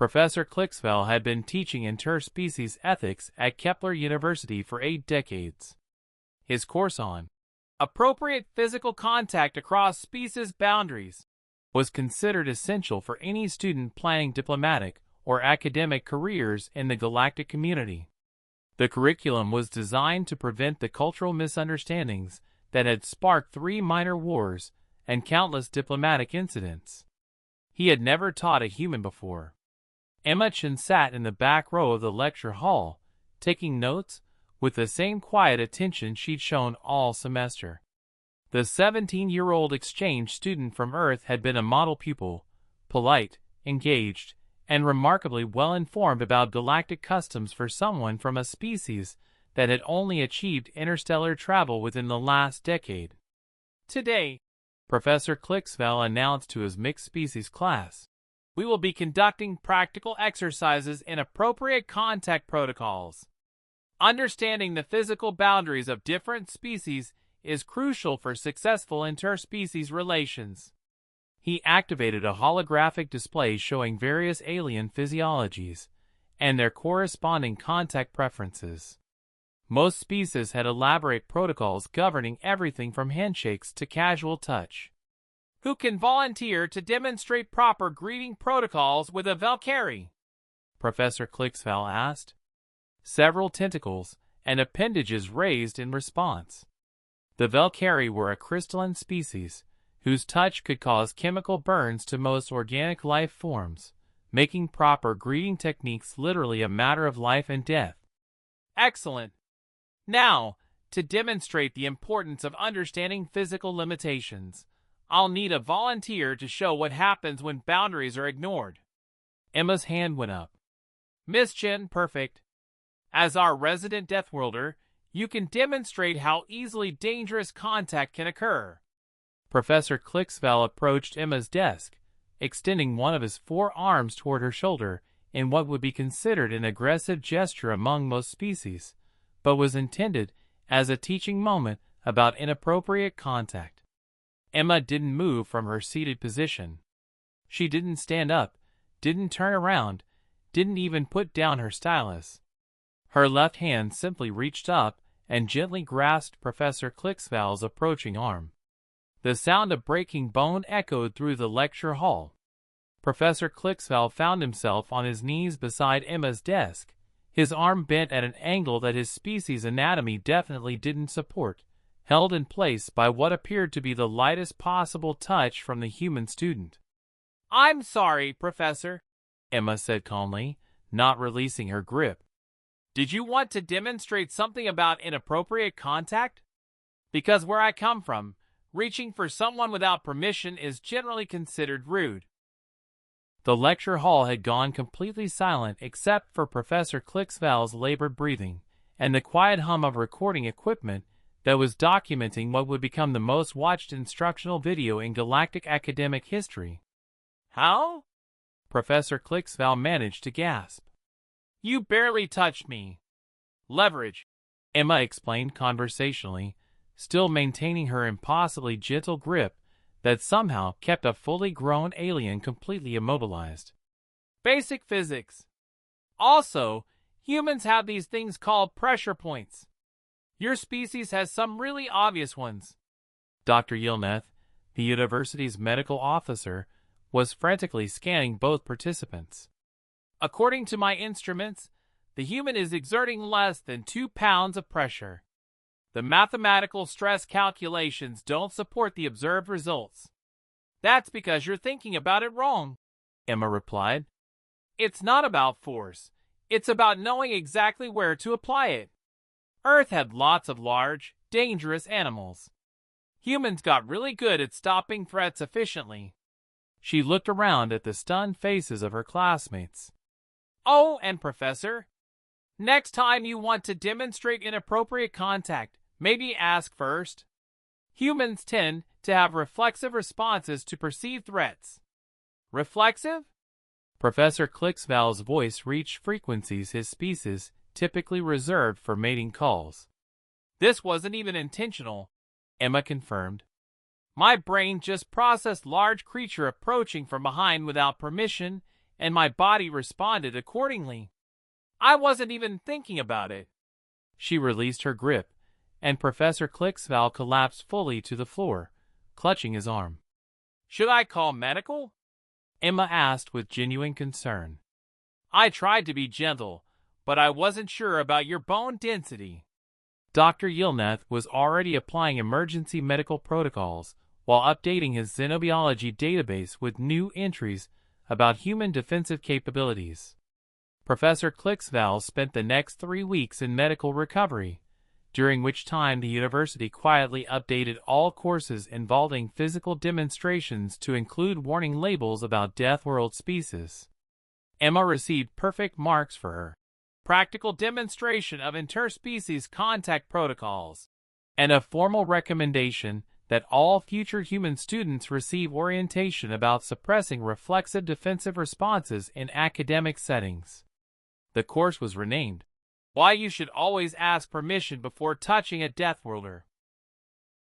Professor Clixville had been teaching interspecies ethics at Kepler University for 8 decades. His course on appropriate physical contact across species boundaries was considered essential for any student planning diplomatic or academic careers in the galactic community. The curriculum was designed to prevent the cultural misunderstandings that had sparked 3 minor wars and countless diplomatic incidents. He had never taught a human before. Emma Chen sat in the back row of the lecture hall, taking notes with the same quiet attention she'd shown all semester. The 17-year-old exchange student from Earth had been a model pupil, polite, engaged, and remarkably well-informed about galactic customs for someone from a species that had only achieved interstellar travel within the last decade. Today, Professor Clixville announced to his mixed-species class, "We will be conducting practical exercises in appropriate contact protocols. Understanding the physical boundaries of different species is crucial for successful interspecies relations." He activated a holographic display showing various alien physiologies and their corresponding contact preferences. Most species had elaborate protocols governing everything from handshakes to casual touch. "Who can volunteer to demonstrate proper greeting protocols with a Valkyrie?" Professor Clixville asked. Several tentacles and appendages raised in response. The Valkyrie were a crystalline species whose touch could cause chemical burns to most organic life forms, making proper greeting techniques literally a matter of life and death. Excellent. Now, to demonstrate the importance of understanding physical limitations, I'll need a volunteer to show what happens when boundaries are ignored. Emma's hand went up. Miss Chen, perfect. As our resident Deathworlder, you can demonstrate how easily dangerous contact can occur. Professor Clixville approached Emma's desk, extending one of his 4 arms toward her shoulder in what would be considered an aggressive gesture among most species, but was intended as a teaching moment about inappropriate contact. Emma didn't move from her seated position. She didn't stand up, didn't turn around, didn't even put down her stylus. Her left hand simply reached up and gently grasped Professor Clixville's approaching arm. The sound of breaking bone echoed through the lecture hall. Professor Clixville found himself on his knees beside Emma's desk, his arm bent at an angle that his species' anatomy definitely didn't support, held in place by what appeared to be the lightest possible touch from the human student. "I'm sorry, Professor," Emma said calmly, not releasing her grip. "Did you want to demonstrate something about inappropriate contact? Because where I come from, reaching for someone without permission is generally considered rude." The lecture hall had gone completely silent except for Professor Clixville's labored breathing and the quiet hum of recording equipment that was documenting what would become the most watched instructional video in galactic academic history. "How?" Professor Clixville managed to gasp. "You barely touched me." "Leverage," Emma explained conversationally, still maintaining her impossibly gentle grip that somehow kept a fully grown alien completely immobilized. "Basic physics. Also, humans have these things called pressure points. Your species has some really obvious ones." Dr. Yilneth, the university's medical officer, was frantically scanning both participants. "According to my instruments, the human is exerting less than 2 pounds of pressure. The mathematical stress calculations don't support the observed results." "That's because you're thinking about it wrong," Emma replied. "It's not about force. It's about knowing exactly where to apply it. Earth had lots of large, dangerous animals. Humans got really good at stopping threats efficiently." She looked around at the stunned faces of her classmates. "Oh, and Professor, next time you want to demonstrate inappropriate contact, maybe ask first. Humans tend to have reflexive responses to perceived threats." "Reflexive?" Professor Clixville's voice reached frequencies his species typically reserved for mating calls. "This wasn't even intentional," Emma confirmed. "My brain just processed large creature approaching from behind without permission and my body responded accordingly. I wasn't even thinking about it. She released her grip, and Professor Clicksval collapsed fully to the floor, clutching his arm. Should I call medical? Emma asked with genuine concern. I tried to be gentle, but I wasn't sure about your bone density. Dr. Yilneth was already applying emergency medical protocols while updating his xenobiology database with new entries about human defensive capabilities. Professor Clicksval spent the next 3 weeks in medical recovery, during which time the university quietly updated all courses involving physical demonstrations to include warning labels about Deathworld species. Emma received perfect marks for her practical demonstration of interspecies contact protocols, and a formal recommendation that all future human students receive orientation about suppressing reflexive defensive responses in academic settings. The course was renamed, Why You Should Always Ask Permission Before Touching a Deathworlder.